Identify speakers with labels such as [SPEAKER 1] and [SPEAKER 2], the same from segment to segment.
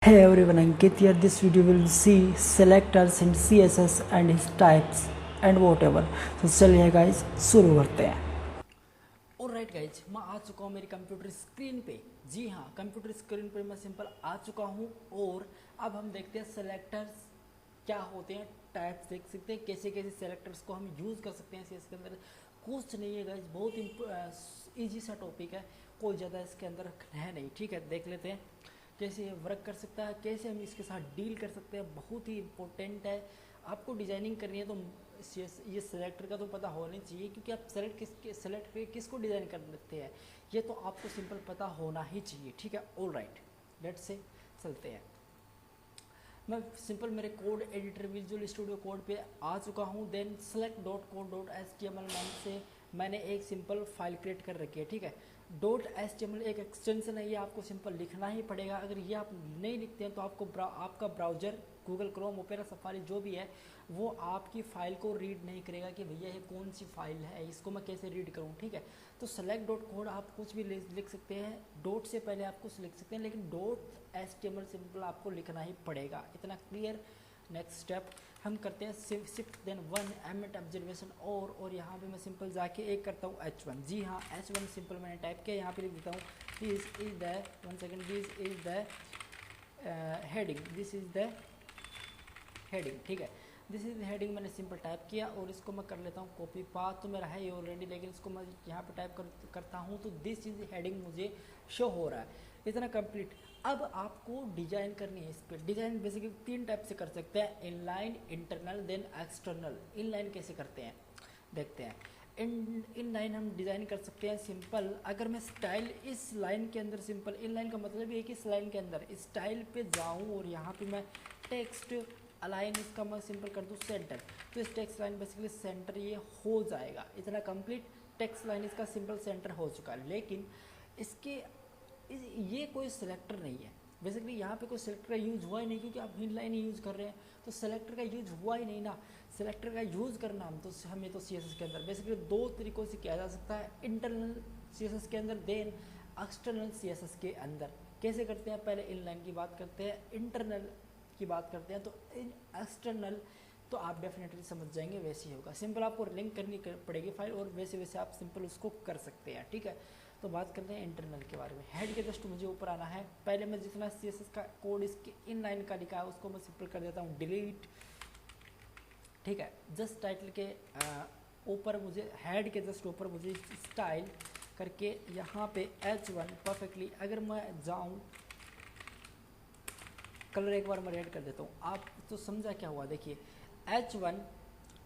[SPEAKER 1] Hey everyone, Ankit here. This video will see selectors in CSS and its types and whatever. तो चलिए guys शुरू करते हैं।
[SPEAKER 2] और राइट गाइज, मैं आ चुका हूँ मेरी कंप्यूटर स्क्रीन पे। जी हाँ, कंप्यूटर स्क्रीन पे मैं सिंपल आ चुका हूँ। और अब हम देखते हैं सेलेक्टर्स क्या होते हैं, टाइप्स देख सकते हैं, कैसे कैसे सेलेक्टर्स को हम यूज़ कर सकते हैं सीएस के अंदर। कुछ नहीं है गाइज, बहुत ईजी सा टॉपिक है, कोई ज़्यादा इसके अंदर है नहीं। ठीक है, देख लेते हैं कैसे ये वर्क कर सकता है, कैसे हम इसके साथ डील कर सकते हैं। बहुत ही इंपॉर्टेंट है। आपको डिज़ाइनिंग करनी है तो ये सेलेक्टर का तो पता होना चाहिए, क्योंकि आप सेलेक्ट किसको डिज़ाइन कर लेते हैं ये तो आपको सिंपल पता होना ही चाहिए। ठीक है, ऑल राइट, लेट्स से चलते हैं। मैं सिंपल मेरे code editor visual studio code पे आ चुका हूँ। Then select dot code dot H T M L नाम से मैंने एक सिंपल फाइल क्रिएट कर रखी है। ठीक है, dot H T M L एक एक्सटेंशन है, ये आपको सिंपल लिखना ही पड़ेगा। अगर ये आप नहीं लिखते हैं तो आपका browser Google Chrome opera safari जो भी है वो आपकी फ़ाइल को रीड नहीं करेगा कि भैया ये कौन सी फाइल है, इसको मैं कैसे रीड करूँ। ठीक है, तो सेलेक्ट डॉट कोड आप कुछ भी लिख सकते हैं, डॉट से पहले आप कुछ लिख सकते हैं, लेकिन डॉट एचटीएमएल सिंपल आपको लिखना ही पड़ेगा। इतना क्लियर। नेक्स्ट स्टेप हम करते हैं shift then one emit observation और यहाँ पे मैं सिंपल जाके एक करता हूँ H1। जी हाँ, H1 सिंपल मैंने टाइप किया, यहाँ पे लिख देता हूँ this is the one second, this is the heading, this is the heading. ठीक है, दिस इज हेडिंग मैंने सिंपल टाइप किया और इसको मैं कर लेता हूँ कॉपी। पाथ तो मेरा है ही ऑलरेडी, लेकिन इसको मैं यहाँ पे टाइप करता हूँ तो दिस इज हेडिंग मुझे शो हो रहा है। इतना कंप्लीट। अब आपको डिजाइन करनी है इस पर। डिजाइन बेसिकली तीन टाइप से कर सकते हैं, inline, internal, then external. Inline कैसे करते हैं देखते हैं। इन लाइन हम डिज़ाइन कर सकते हैं सिंपल। अगर मैं स्टाइल इस लाइन के अंदर, सिंपल इन लाइन का मतलब ये है कि इस लाइन के अंदर स्टाइल पे जाऊं और यहाँ पे मैं टेक्स्ट अलाइन इसका मैं सिंपल कर दूँ सेंटर, तो इस टेक्स्ट लाइन बेसिकली सेंटर ये हो जाएगा। इतना कंप्लीट। टेक्स्ट लाइन इसका सिंपल सेंटर हो चुका है। लेकिन इसके ये कोई सिलेक्टर नहीं है। बेसिकली यहाँ पे कोई सिलेक्टर का यूज़ हुआ ही नहीं, क्योंकि आप इन लाइन ही यूज़ कर रहे हैं, तो सेलेक्टर का यूज़ हुआ ही नहीं ना। सेलेक्टर का यूज़ करना हमें तो सीएसएस के अंदर बेसिकली दो तरीक़ों से किया जा सकता है, इंटरनल सीएसएस के अंदर, देन एक्सटर्नल सीएसएस के अंदर। कैसे करते हैं, पहले इन लाइन की बात करते हैं, इंटरनल की बात करते हैं। तो इन एक्सटर्नल तो आप डेफिनेटली समझ जाएंगे, वैसे ही होगा। सिंपल आपको लिंक करनी पड़ेगी फाइल और वैसे वैसे आप सिंपल उसको कर सकते हैं। ठीक है, तो बात करते हैं इंटरनल के बारे में। हेड के जस्ट मुझे ऊपर आना है। पहले मैं जितना सीएसएस का कोड इसके इन लाइन का लिखा है उसको मैं सिंपल कर देता हूँ डिलीट। ठीक है, जस्ट टाइटल के ऊपर मुझे, हेड के जस्ट ऊपर मुझे स्टाइल करके यहाँ पे H1 परफेक्टली। अगर मैं जाऊँ कलर एक बार मैं रेड कर देता हूँ, आप तो समझा क्या हुआ। देखिए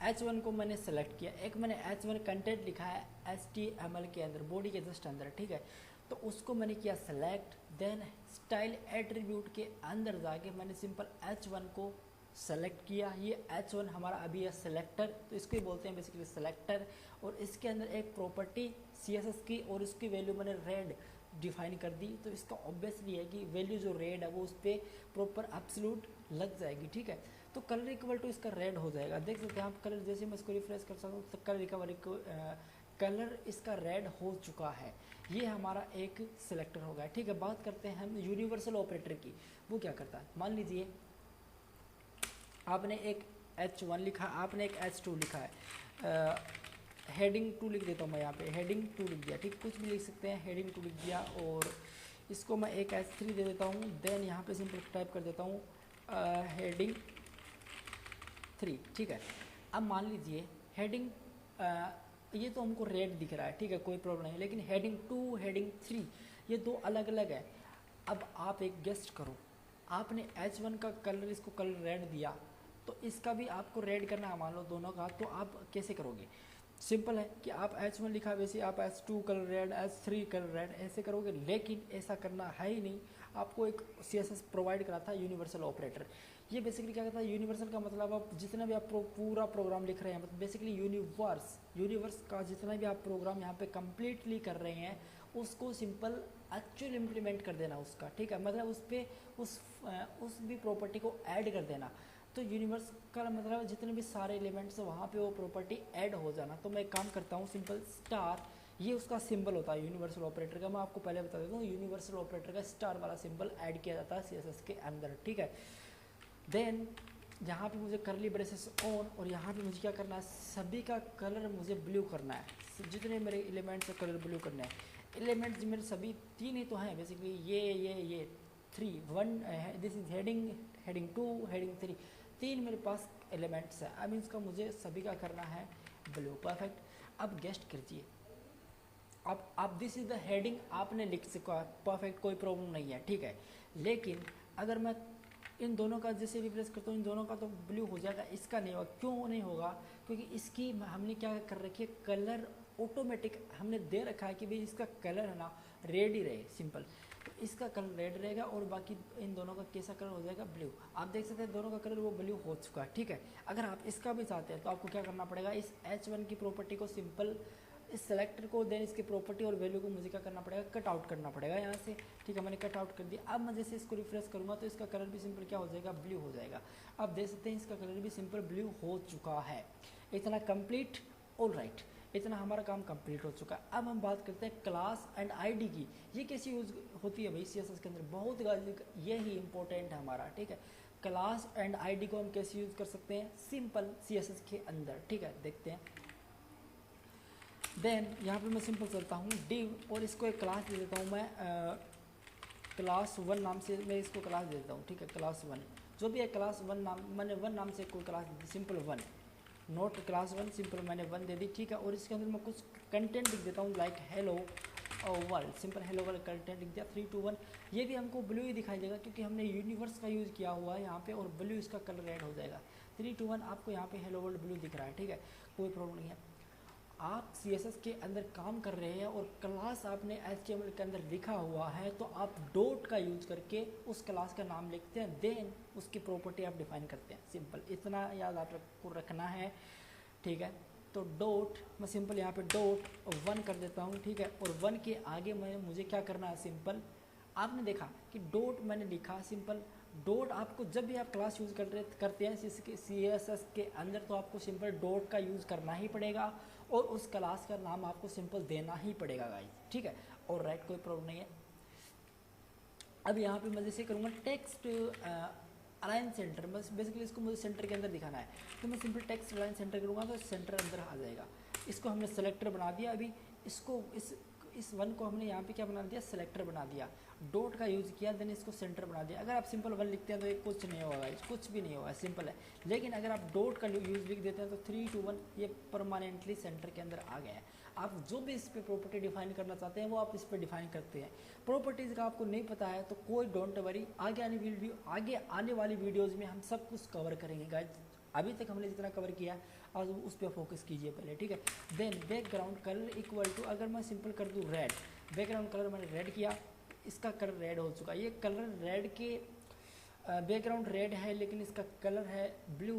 [SPEAKER 2] H1 को मैंने सेलेक्ट किया, एक मैंने H1 कंटेंट लिखा है HTML के अंदर, बॉडी के जस्ट अंदर। ठीक है, तो उसको मैंने किया सेलेक्ट। देन स्टाइल एट्रीब्यूट के अंदर जाके मैंने सिंपल H1 को सेलेक्ट किया। ये H1 हमारा अभी है सेलेक्टर, तो इसको ही बोलते हैं बेसिकली सेलेक्टर। और इसके अंदर एक प्रॉपर्टी CSS की, और इसकी वैल्यू मैंने रेड डिफाइन कर दी। तो इसका ऑब्वियसली है कि वैल्यू जो रेड है वो उस पर प्रॉपर एब्सोल्यूट लग जाएगी। ठीक है, तो कलर इक्वल टू इसका रेड हो जाएगा। देख सकते हैं आप कलर, जैसे मैं इसको रिफ्रेश कर सकता हूँ तो कलर इसका रेड हो चुका है। ये हमारा एक सिलेक्टर हो गया। ठीक है, बात करते हैं हम यूनिवर्सल ऑपरेटर की। वो क्या करता है, मान लीजिए आपने एक H1 लिखा, आपने एक H2 लिखा है, हेडिंग 2 लिख देता हूँ मैं यहाँ पे, हेडिंग 2 लिख दिया। ठीक, कुछ भी लिख सकते हैं, हेडिंग 2 लिख दिया। और इसको मैं एक H3 दे देता हूँ। देन यहाँ पे सिंपल टाइप कर देता हूँ हेडिंग 3। ठीक है, अब मान लीजिए हेडिंग ये तो हमको रेड दिख रहा है, ठीक है, कोई प्रॉब्लम नहीं। लेकिन हेडिंग 2, हेडिंग 3 ये दो अलग अलग है। अब आप एक गेस्ट करो, आपने H1 का कलर, इसको कलर रेड दिया, तो इसका भी आपको रेड करना है मान लो दोनों का, तो आप कैसे करोगे। सिंपल है कि आप H1 लिखा वैसे आप H2 colour red, H3 colour red ऐसे करोगे। लेकिन ऐसा करना है ही नहीं, आपको एक CSS प्रोवाइड करा था यूनिवर्सल ऑपरेटर। ये बेसिकली क्या कहता है, यूनिवर्सल का मतलब आप जितना भी आप पूरा प्रोग्राम लिख रहे हैं, मतलब बेसिकली यूनिवर्स का जितना भी आप प्रोग्राम यहाँ पे कम्प्लीटली कर रहे हैं उसको सिंपल एक्चुअल इम्प्लीमेंट कर देना उसका। ठीक है, मतलब उस पर उस भी प्रॉपर्टी को ऐड कर देना। तो यूनिवर्स का मतलब जितने भी सारे एलिमेंट्स हैं वहाँ पे वो प्रॉपर्टी ऐड हो जाना। तो मैं एक काम करता हूँ, सिंपल स्टार ये उसका सिंबल होता है यूनिवर्सल ऑपरेटर का। मैं आपको पहले बता देता हूँ, यूनिवर्सल ऑपरेटर का स्टार वाला सिंबल ऐड किया जाता है CSS के अंदर, ठीक है। देन यहाँ पे मुझे करली ब्रेसेस ऑन, और यहाँ पे मुझे क्या करना है, सभी का कलर मुझे ब्लू करना है। जितने मेरे एलिमेंट्स का कलर ब्लू करना है। एलिमेंट्स मेरे सभी 3 ही तो हैं बेसिकली, ये 3 1 दिस इज हेडिंग 2 हेडिंग 3, 3 मेरे पास एलिमेंट्स हैं। आई मीन इसका मुझे सभी का करना है ब्लू। परफेक्ट। अब गेस्ट कीजिए, अब दिस इज द हेडिंग आपने लिख सका, परफेक्ट, कोई प्रॉब्लम नहीं है, ठीक है। लेकिन अगर मैं इन दोनों का जैसे रिप्लेस करता हूँ, इन दोनों का तो ब्लू हो जाएगा, इसका नहीं होगा। क्यों नहीं होगा? क्योंकि इसकी हमने क्या कर रखी है, कलर ऑटोमेटिक हमने दे रखा है कि भाई इसका कलर है ना रेड ही रहे, सिंपल। तो इसका कलर रेड रहेगा और बाकी इन दोनों का कैसा कलर हो जाएगा, ब्लू। आप देख सकते हैं दोनों का कलर वो ब्लू हो चुका है, ठीक है। अगर आप इसका भी चाहते हैं तो आपको क्या करना पड़ेगा, इस H1 की प्रॉपर्टी को सिंपल, इस सेलेक्टर को, देन इसकी प्रॉपर्टी और वैल्यू को मुझे क्या करना पड़ेगा, कट आउट करना पड़ेगा यहाँ से, ठीक है। मैंने कट आउट कर दिया। अब मैं जैसे इसको रिफ्रेश करूँगा तो इसका कलर भी सिंपल क्या हो जाएगा, ब्लू हो जाएगा। आप देख सकते हैं इसका कलर भी सिंपल ब्लू हो चुका है। इतना कंप्लीट, ऑल राइट, इतना हमारा काम कंप्लीट हो चुका है। अब हम बात करते हैं क्लास एंड आईडी की। ये कैसी यूज होती है भाई CSS के अंदर, बहुत यही इंपॉर्टेंट है हमारा, ठीक है। क्लास एंड आईडी को हम कैसे यूज कर सकते हैं, सिंपल CSS के अंदर, ठीक है। देखते हैं। देन यहाँ पे मैं सिंपल चलता हूँ div, और इसको एक क्लास दे देता हूँ मैं, क्लास 1 नाम से मैं इसको क्लास दे देता हूँ, ठीक है। क्लास 1 जो भी है, क्लास 1 नाम, मैंने 1 नाम से कोई क्लास दी, सिंपल 1, नोट क्लास 1, सिंपल मैंने 1 दे दी, ठीक है। और इसके अंदर मैं कुछ कंटेंट लिख देता हूँ, like hello world, simple hello world content लिख दिया। 3 2 1, ये भी हमको ब्लू ही दिखाई देगा क्योंकि हमने यूनिवर्स का यूज़ किया हुआ है यहाँ पे, और ब्लू इसका कलर रेड हो जाएगा। 3 2 1 आपको यहाँ पे हेलो वर्ल्ड ब्लू दिख रहा है, ठीक है, कोई प्रॉब्लम नहीं है। आप CSS के अंदर काम कर रहे हैं और क्लास आपने HTML के अंदर लिखा हुआ है, तो आप डॉट का यूज करके उस क्लास का नाम लिखते हैं, देन उसकी प्रॉपर्टी आप डिफाइन करते हैं, सिंपल। इतना याद आपको रखना है, ठीक है। तो डॉट, मैं सिंपल यहाँ पे डॉट 1 कर देता हूँ, ठीक है। और 1 के आगे मुझे क्या करना है, सिंपल, आपने देखा कि डॉट मैंने लिखा, सिंपल। डॉट आपको जब भी आप क्लास यूज़ करते हैं CSS के अंदर, तो आपको सिंपल डॉट का यूज़ करना ही पड़ेगा और उस क्लास का नाम आपको सिंपल देना ही पड़ेगा गाइस, ठीक है। और राइट, कोई प्रॉब्लम नहीं है। अब यहाँ पे मैं जैसे करूँगा टेक्स्ट अलाइन सेंटर, बस बेसिकली इसको मुझे सेंटर के अंदर दिखाना है, तो मैं सिंपल टेक्स्ट अलाइन सेंटर करूँगा तो सेंटर अंदर आ जाएगा। इसको हमने सेलेक्टर बना दिया। अभी इसको इस 1 को हमने यहाँ पे क्या बना दिया, सेलेक्टर बना दिया। डॉट का यूज़ किया, देन इसको सेंटर बना दिया। अगर आप सिंपल 1 लिखते हैं तो ये कुछ नहीं होगा, कुछ भी नहीं होगा, सिंपल है। लेकिन अगर आप डॉट का यूज़ लिख देते हैं तो 3 2 1 ये परमानेंटली सेंटर के अंदर आ गया है। आप जो भी इस पर प्रॉपर्टी डिफाइन करना चाहते हैं वो आप इस पर डिफाइन करते हैं। प्रॉपर्टीज़ का आपको नहीं पता है तो कोई डोंट वरी, आगे आने वाली वीडियोज़ में हम सब कुछ कवर करेंगे गाइस। अभी तक हमने जितना कवर किया है आज उस पर फोकस कीजिए पहले, ठीक है। Then background colour equal to, अगर मैं सिंपल कर दूँ रेड, बैकग्राउंड कलर मैंने रेड किया, इसका कलर रेड हो चुका है। ये कलर रेड के बैकग्राउंड रेड है लेकिन इसका कलर है ब्लू,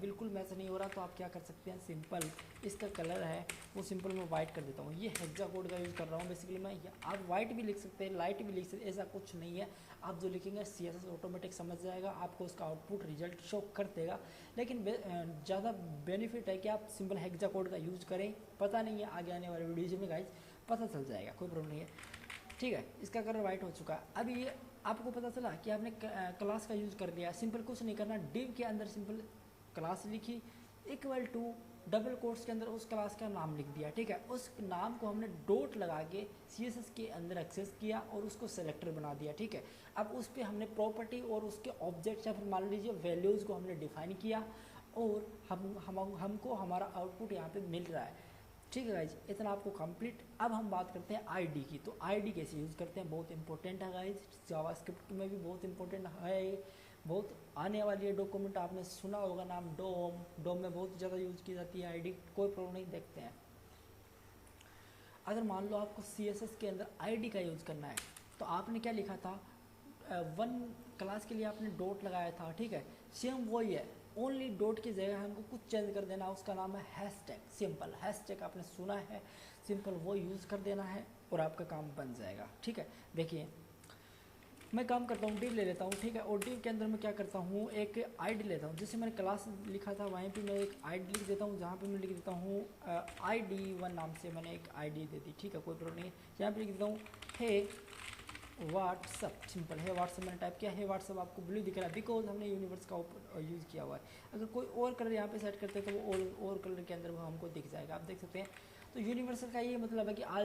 [SPEAKER 2] बिल्कुल मैच नहीं हो रहा, तो आप क्या कर सकते हैं, सिंपल इसका कलर है वो सिंपल मैं वाइट कर देता हूँ। ये हेक्सा कोड का यूज़ कर रहा हूँ बेसिकली मैं। आप वाइट भी लिख सकते हैं, लाइट भी लिख सकते हैं, ऐसा कुछ नहीं है। आप जो लिखेंगे CSS ऑटोमेटिक समझ जाएगा, आपको उसका आउटपुट रिजल्ट शो कर देगा। लेकिन ज़्यादा बेनिफिट है कि आप सिंपल हेक्सा कोड का यूज़ करें। पता नहीं है, आगे आने वाले वीडियोज में गाइस पता चल जाएगा, कोई प्रॉब्लम नहीं है, ठीक है। इसका कलर वाइट हो चुका है। अभी ये आपको पता चला कि आपने क्लास का यूज़ कर लिया, सिंपल कुछ नहीं करना, डिव के अंदर सिंपल क्लास लिखी, इक्वल टू डबल कोट्स के अंदर उस क्लास का नाम लिख दिया, ठीक है। उस नाम को हमने डॉट लगा के CSS के अंदर एक्सेस किया और उसको सेलेक्टर बना दिया, ठीक है। अब उस पर हमने प्रॉपर्टी और उसके ऑब्जेक्ट या फिर मान लीजिए वैल्यूज़ को हमने डिफाइन किया और हमको हमारा आउटपुट यहाँ पे मिल रहा है, ठीक है गाइज। इतना आपको कंप्लीट। अब हम बात करते हैं आईडी की। तो आईडी कैसे यूज़ करते हैं, बहुत इंपॉर्टेंट है गाइज, जावास्क्रिप्ट में भी बहुत इंपॉर्टेंट है, बहुत आने वाली है डॉक्यूमेंट, आपने सुना होगा नाम डोम में बहुत ज़्यादा यूज़ की जाती है आईडी, कोई प्रॉब्लम नहीं। देखते हैं, अगर मान लो आपको CSS के अंदर आईडी का यूज़ करना है तो आपने क्या लिखा था, 1 क्लास के लिए आपने डॉट लगाया था, ठीक है। सेम वही है, ओनली डॉट की जगह हमको कुछ चेंज कर देना, उसका नाम है हैशटैग, सिंपल हैशटैग आपने सुना है, सिंपल वो यूज़ कर देना है और आपका काम बन जाएगा, ठीक है। देखिए मैं काम करता हूँ, div ले लेता हूँ, ठीक है। और div के अंदर मैं क्या करता हूँ, एक id लेता हूँ। जैसे मैंने क्लास लिखा था वहीं पे मैं एक id लिख देता हूँ, जहाँ पे मैं लिख देता हूँ id1 नाम से मैंने एक id दे दी, ठीक है, कोई प्रॉब्लम नहीं है। यहाँ पे लिख देता हूँ हे व्हाट्सअप, सिंपल है व्हाट्सअप मैंने टाइप किया। है व्हाट्सअप आपको ब्लू दिख रहा है बिकॉज हमने यूनिवर्स का यूज़ किया हुआ है। अगर कोई और कलर यहाँ पे सेट करते हैं तो वो और कलर के अंदर वो हमको दिख जाएगा, आप देख सकते हैं। तो यूनिवर्सल का ये मतलब है कि ऑल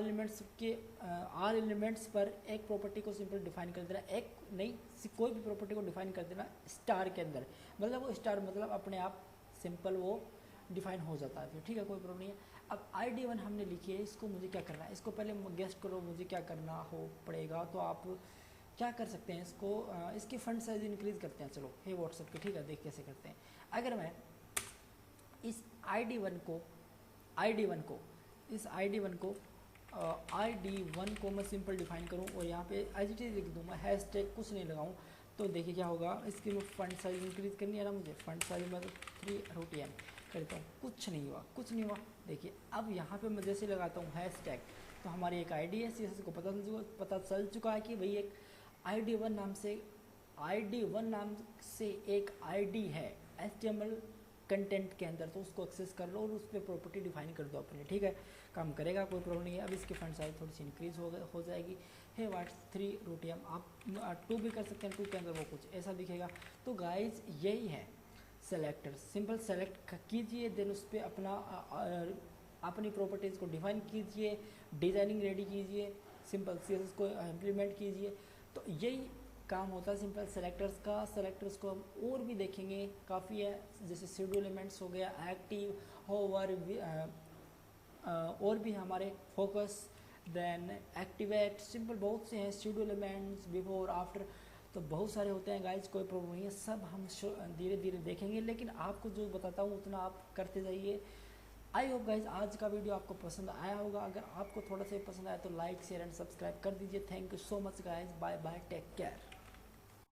[SPEAKER 2] एलिमेंट्स पर एक प्रॉपर्टी को सिंपल डिफाइन कर देना, एक नहीं कोई भी प्रॉपर्टी को डिफाइन कर देना स्टार के अंदर, मतलब वो स्टार मतलब अपने आप सिंपल वो डिफाइन हो जाता है फिर, ठीक है, कोई प्रॉब्लम नहीं है। अब id1 हमने लिखी है, इसको मुझे क्या करना है, इसको पहले गेस्ट करो मुझे क्या करना हो पड़ेगा। तो आप क्या कर सकते हैं, इसको इसकी फंड साइज इंक्रीज करते हैं, चलो हे व्हाट्सएप के, ठीक है, देख कैसे करते हैं। अगर मैं इस id1 को मैं सिंपल डिफाइन करूं और यहाँ पे एज इट इज लिख दूँ, मैं हैशटैग कुछ नहीं लगाऊं, तो देखिए क्या होगा। इसकी मैं फंड साइज इंक्रीज करनी है ना मुझे, फंड साइज मैं 3 करता हूँ, कुछ नहीं हुआ। देखिए अब यहाँ पे मैं जैसे लगाता हूँ हैशटैग, तो हमारी एक आईडी है, CSS को पता चल चुका है कि भाई एक id1 नाम से एक आईडी है HTML कंटेंट के अंदर, तो उसको एक्सेस कर लो और उस पर प्रॉपर्टी डिफाइन कर दो अपने, ठीक है, काम करेगा, कोई प्रॉब्लम नहीं है। अब इसकी फंड साइज थोड़ी सी इंक्रीज हो जाएगी। हे व्हाट्स 3 रूटीएम, आप 2 भी कर सकते हैं, 2 के अंदर वो कुछ ऐसा दिखेगा। तो गाइज यही है सेलेक्टर, सिंपल सेलेक्ट कीजिए, देन उस पर अपनी प्रॉपर्टीज़ को डिफाइन कीजिए, डिज़ाइनिंग रेडी कीजिए, सिंपल CSS को इम्प्लीमेंट कीजिए। तो यही काम होता है सिंपल सेलेक्टर्स का। सेलेक्टर्स को हम और भी देखेंगे, काफ़ी है, जैसे शेड्यूल एलिमेंट्स हो गया, एक्टिव, होवर, और भी हमारे फोकस, देन एक्टिवेट, सिंपल बहुत से हैं, शेड्यूल एलिमेंट्स, बिफोर आफ्टर, तो बहुत सारे होते हैं गाइज, कोई प्रॉब्लम नहीं है, सब हम धीरे धीरे देखेंगे, लेकिन आपको जो बताता हूँ उतना आप करते जाइए। आई होप गाइज आज का वीडियो आपको पसंद आया होगा। अगर आपको थोड़ा सा पसंद आया तो लाइक शेयर एंड सब्सक्राइब कर दीजिए। Thank you so much guys, bye bye, take care.